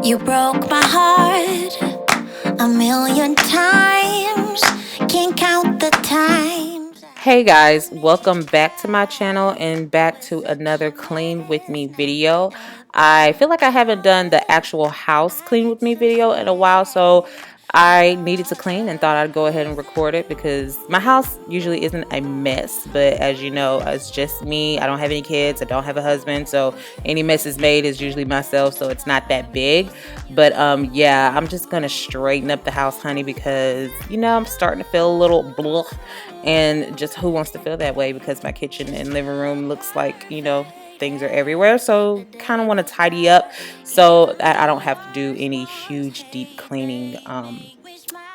You broke my heart a million times, can't count the times. Hey guys, welcome back to my channel and back to another clean with me video. I feel like I haven't done the actual house clean with me video in a while, so I needed to clean and thought I'd go ahead and record it because my house usually isn't a mess, but as you know, it's just me. I don't have any kids, I don't have a husband, so any mess is made is usually myself, so it's not that big. But yeah, I'm just gonna straighten up the house, honey, because I'm starting to feel a little blah, and just who wants to feel that way, because my kitchen and living room looks like things are everywhere, so kind of want to tidy up so that I don't have to do any huge deep cleaning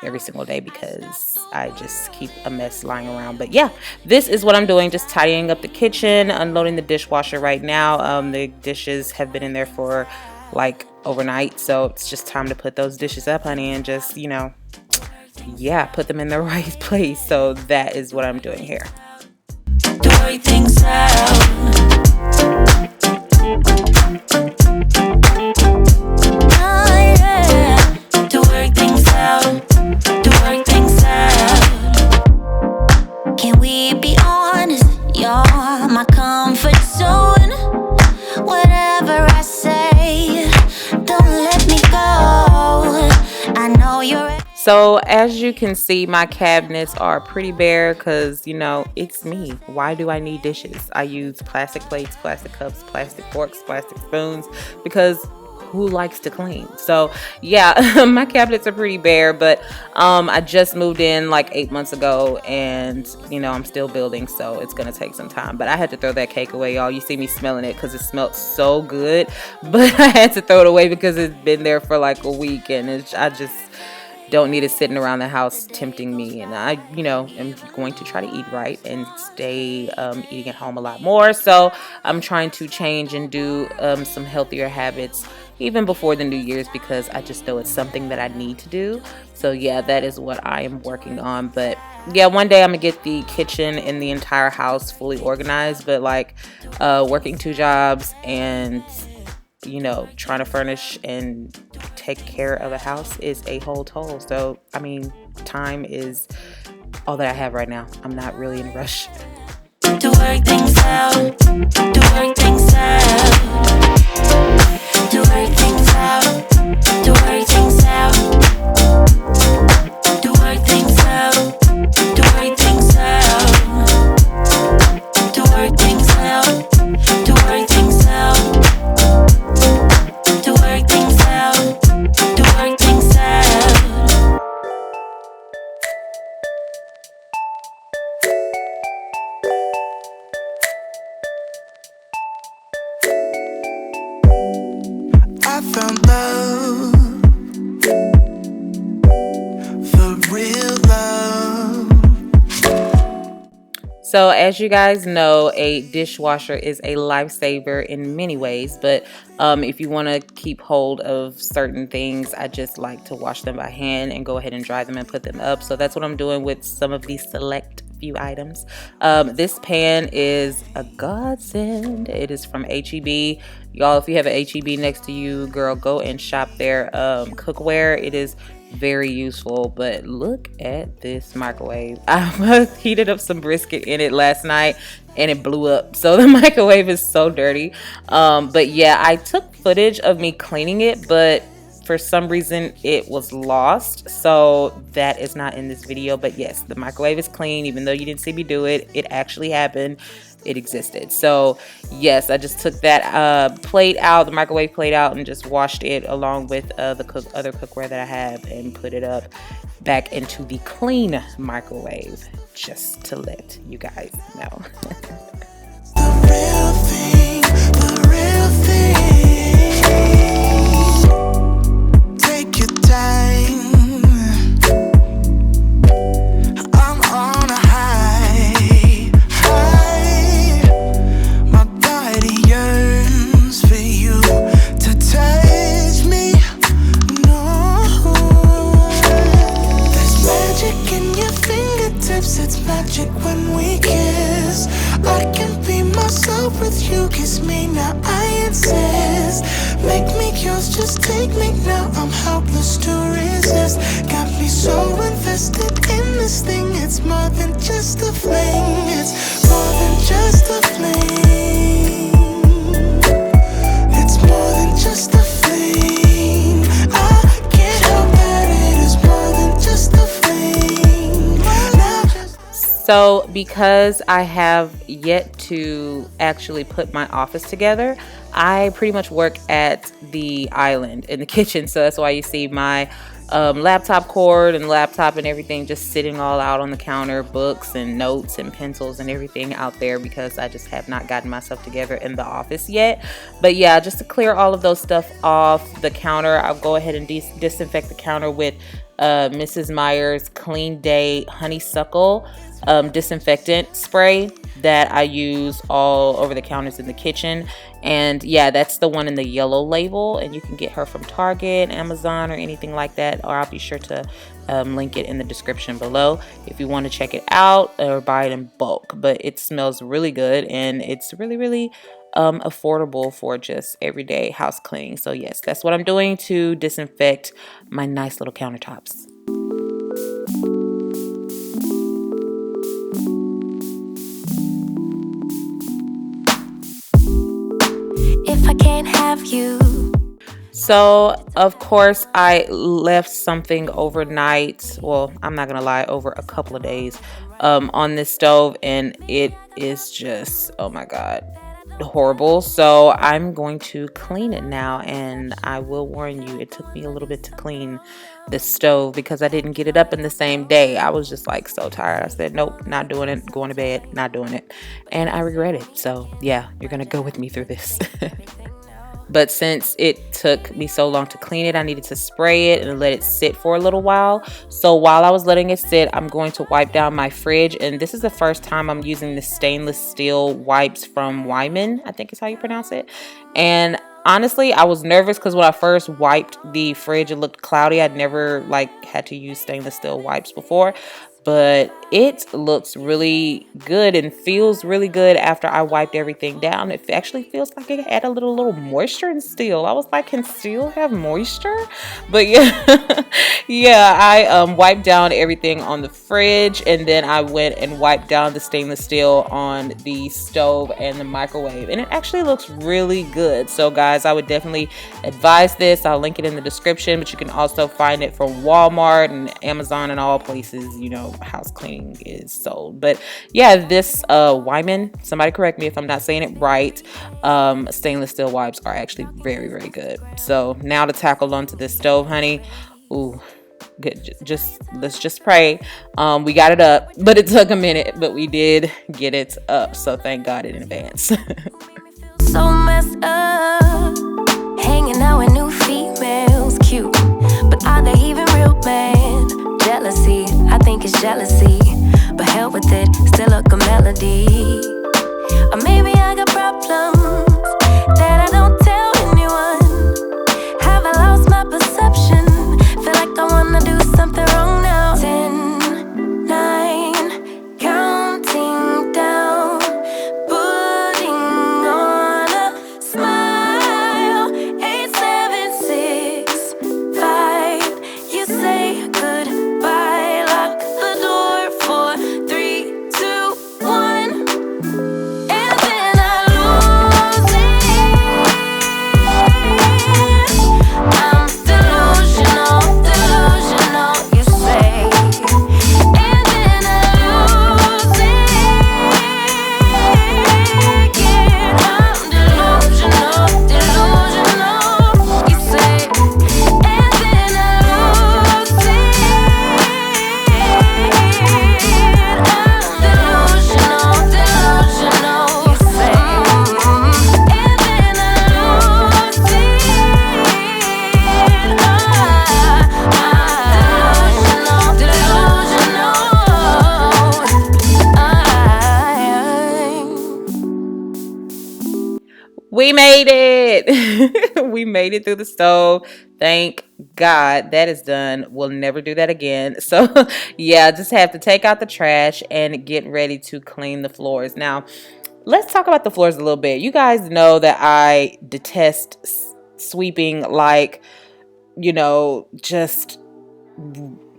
every single day, because I just keep a mess lying around. But yeah, this is what I'm doing, just tidying up the kitchen, unloading the dishwasher right now. The dishes have been in there for like overnight, so it's just time to put those dishes up, honey, and just yeah, put them in the right place. So that is what I'm doing here. To work things out. Oh, yeah. To work things out. To work things out. Can we be honest? You're my comfort zone. Whatever I say, don't let me go. I know you're. So as you can see, my cabinets are pretty bare because, it's me. Why do I need dishes? I use plastic plates, plastic cups, plastic forks, plastic spoons, because who likes to clean? So yeah, my cabinets are pretty bare, but I just moved in like 8 months ago, and I'm still building, so it's gonna take some time. But I had to throw that cake away, y'all. You see me smelling it because it smelled so good, but I had to throw it away because it's been there for like a week, and I just don't need it sitting around the house tempting me. And I am going to try to eat right and stay eating at home a lot more. So I'm trying to change and do some healthier habits even before the New Year's, because I just know it's something that I need to do. So yeah, that is what I am working on. But yeah, one day I'm gonna get the kitchen and the entire house fully organized. But like working 2 jobs and trying to furnish and take care of a house is a whole toll. So I mean, time is all that I have right now. I'm not really in a rush. To work things out. To work things out. To work things out. To work things out. To work things out. To work things out. To work things out. To work things out. To work things out. To work things out. I found love, for real love. So as you guys know, a dishwasher is a lifesaver in many ways, but if you want to keep hold of certain things, I just like to wash them by hand and go ahead and dry them and put them up. So that's what I'm doing with some of these select few items. This pan is a godsend. It is from HEB. Y'all, if you have an HEB next to you, girl, go and shop their cookware. It is very useful. But look at this microwave. I heated up some brisket in it last night and it blew up, so the microwave is so dirty. But yeah, I took footage of me cleaning it, but for some reason it was lost, so that is not in this video. But yes, the microwave is clean. Even though you didn't see me do it, it actually happened. It existed. So yes, I just took that plate out, the microwave plate out, and just washed it along with the other cookware that I have, and put it up back into the clean microwave, just to let you guys know. The real thing, the real thing. Take your time. I'm on a high, high. My body yearns for you to touch me. No, there's magic in your fingertips. It's magic when we kiss. I can be myself with you. just take me now. I'm helpless to resist. Got me so invested in this thing. It's more than just a fling. It's more than just a fling. It's more than just a fling. I can't help that it is more than just a fling. So, because I have yet to actually put my office together, I pretty much work at the island in the kitchen. So that's why you see my laptop cord and laptop and everything just sitting all out on the counter, books and notes and pencils and everything out there, because I just have not gotten myself together in the office yet. But yeah, just to clear all of those stuff off the counter, I'll go ahead and disinfect the counter with Mrs. Meyer's Clean Day Honeysuckle disinfectant spray that I use all over the counters in the kitchen. And yeah, that's the one in the yellow label, and you can get her from Target, Amazon, or anything like that, or I'll be sure to link it in the description below if you want to check it out or buy it in bulk. But it smells really good, and it's really affordable for just everyday house cleaning. So yes, that's what I'm doing to disinfect my nice little countertops. If I can't have you. So, of course, I left something overnight. Well, I'm not going to lie, over a couple of days on this stove, and it is just, oh my God, horrible. So I'm going to clean it now, and I will warn you, it took me a little bit to clean the stove because I didn't get it up in the same day. I was just like so tired. I said, nope, not doing it, going to bed, not doing it. And I regret it. So yeah, you're going to go with me through this. But since it took me so long to clean it, I needed to spray it and let it sit for a little while. So while I was letting it sit, I'm going to wipe down my fridge. And this is the first time I'm using the stainless steel wipes from Wyman, I think is how you pronounce it. And honestly, I was nervous because when I first wiped the fridge, it looked cloudy. I'd never had to use stainless steel wipes before. But it looks really good and feels really good after I wiped everything down. It actually feels like it had a little moisture in steel. I was like, can steel have moisture? But yeah, yeah, I wiped down everything on the fridge, and then I went and wiped down the stainless steel on the stove and the microwave, and it actually looks really good. So guys, I would definitely advise this. I'll link it in the description, but you can also find it from Walmart and Amazon and all places, you know, house cleaning is sold. But yeah, this Wyman, somebody correct me if I'm not saying it right, stainless steel wipes are actually very good. So now to tackle onto this stove, honey. Ooh, good. Let's just pray. We got it up, but it took a minute, but we did get it up, so thank God in advance. So messed up, hanging out with new females, cute, but are they even real, man? Jealousy, I think it's jealousy, but hell with it, still a good melody. Or maybe I got problems that I don't tell anyone. Have I lost my perception? Feel like I wanna do something wrong now. 10, 9, counting down, putting on a smile. 8, 7, 6, 5. You say goodbye, lock the door for 3, 2, 1, and then I lose it. I'm delusional, you say, and then I lose it. Yeah, I'm delusional, you say, and then I lose it. I'm delusional, you say, and then I lose We made it. We made it through the stove. Thank God that is done. We'll never do that again. So yeah, just have to take out the trash and get ready to clean the floors. Now, let's talk about the floors a little bit. You guys know that I detest sweeping like, just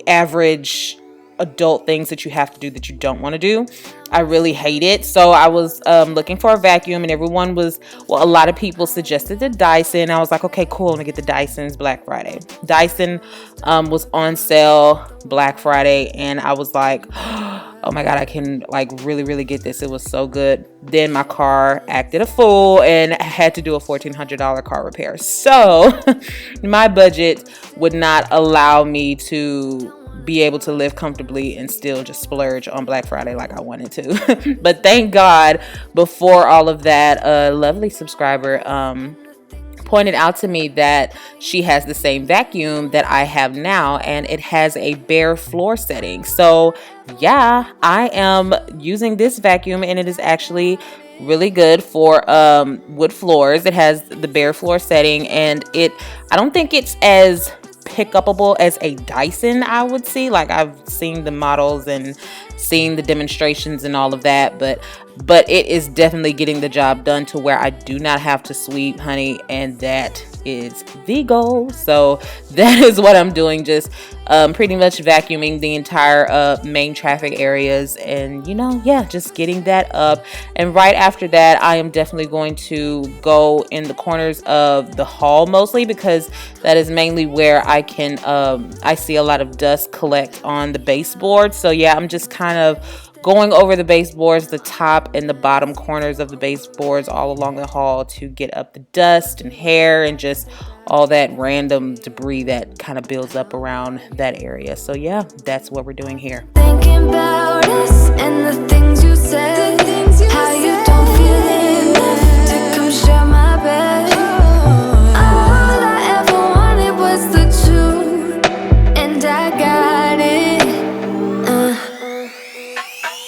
average adult things that you have to do that you don't want to do. I really hate it. So I was looking for a vacuum, and everyone was, well, a lot of people suggested the Dyson. I was like, okay, cool, I'm gonna get the Dyson's Black Friday. Dyson was on sale Black Friday, and I was like, oh my God, I can like really get this. It was so good. Then my car acted a fool and I had to do a $1,400 car repair. So my budget would not allow me to be able to live comfortably and still just splurge on Black Friday like I wanted to. But thank God, before all of that, a lovely subscriber pointed out to me that she has the same vacuum that I have now, and it has a bare floor setting. So yeah, I am using this vacuum, and it is actually really good for wood floors. It has the bare floor setting, and I don't think it's as pick upable as a Dyson, I would see. Like, I've seen the models and seen the demonstrations and all of that, but it is definitely getting the job done to where I do not have to sweep, honey, and that is the goal. So that is what I'm doing, just pretty much vacuuming the entire main traffic areas, and just getting that up. And right after that, I am definitely going to go in the corners of the hall, mostly because that is mainly where I see a lot of dust collect on the baseboard. So yeah, I'm just kind of going over the baseboards, the top and the bottom corners of the baseboards all along the hall to get up the dust and hair and just all that random debris that kind of builds up around that area. So yeah, that's what we're doing here. Thinking about us and the things you said, how you don't feel enough to come share my bed. All I ever wanted was the truth, and I got it.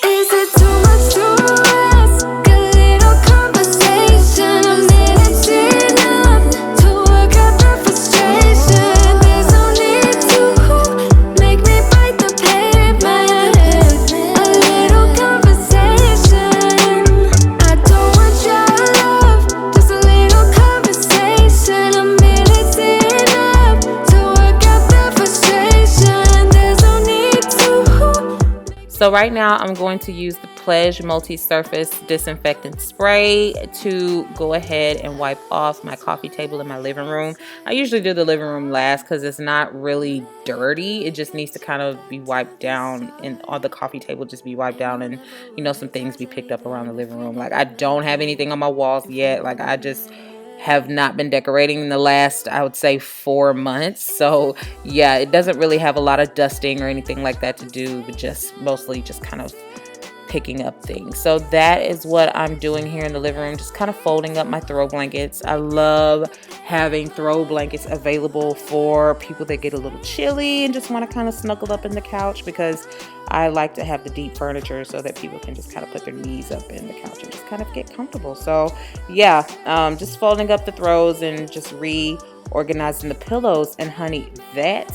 Is it too much to ask? A little conversation, a minute's enough to work out the frustration. There's no need to make me bite the pavement. A little conversation. I don't want your love, just a little conversation. A minute's enough to work out the frustration. There's no need to. So right now I'm going to use the Pledge multi-surface disinfectant spray to go ahead and wipe off my coffee table in my living room. I usually do the living room last because it's not really dirty. It just needs to kind of be wiped down, and all the coffee table just be wiped down, and some things be picked up around the living room. Like, I don't have anything on my walls yet. Like, I just have not been decorating in the last, I would say, 4 months. So yeah, it doesn't really have a lot of dusting or anything like that to do, but just mostly just kind of picking up things. So that is what I'm doing here in the living room, just kind of folding up my throw blankets. I love having throw blankets available for people that get a little chilly and just want to kind of snuggle up in the couch, because I like to have the deep furniture so that people can just kind of put their knees up in the couch and just kind of get comfortable. So yeah, just folding up the throws and just reorganizing the pillows. And honey, that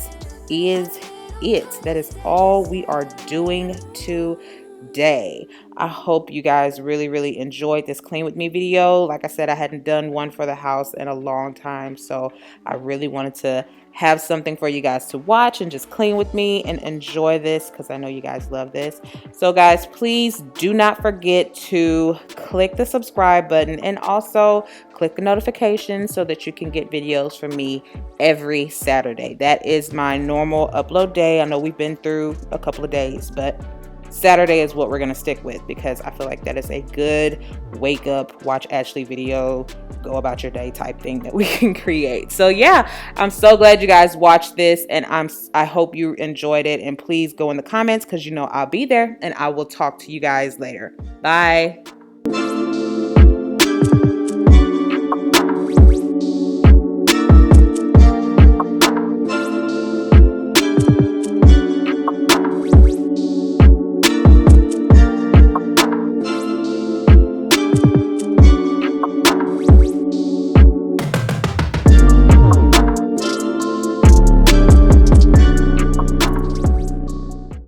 is it. That is all we are doing today. I hope you guys really enjoyed this clean with me video. Like I said, I hadn't done one for the house in a long time, so I really wanted to have something for you guys to watch and just clean with me and enjoy this, because I know you guys love this. So guys, please do not forget to click the subscribe button and also click the notification so that you can get videos from me every Saturday. That is my normal upload day. I know we've been through a couple of days, but Saturday is what we're going to stick with, because I feel like that is a good wake up, watch Ashley video, go about your day type thing that we can create. So yeah, I'm so glad you guys watched this, and I hope you enjoyed it. And please go in the comments, because I'll be there, and I will talk to you guys later. Bye.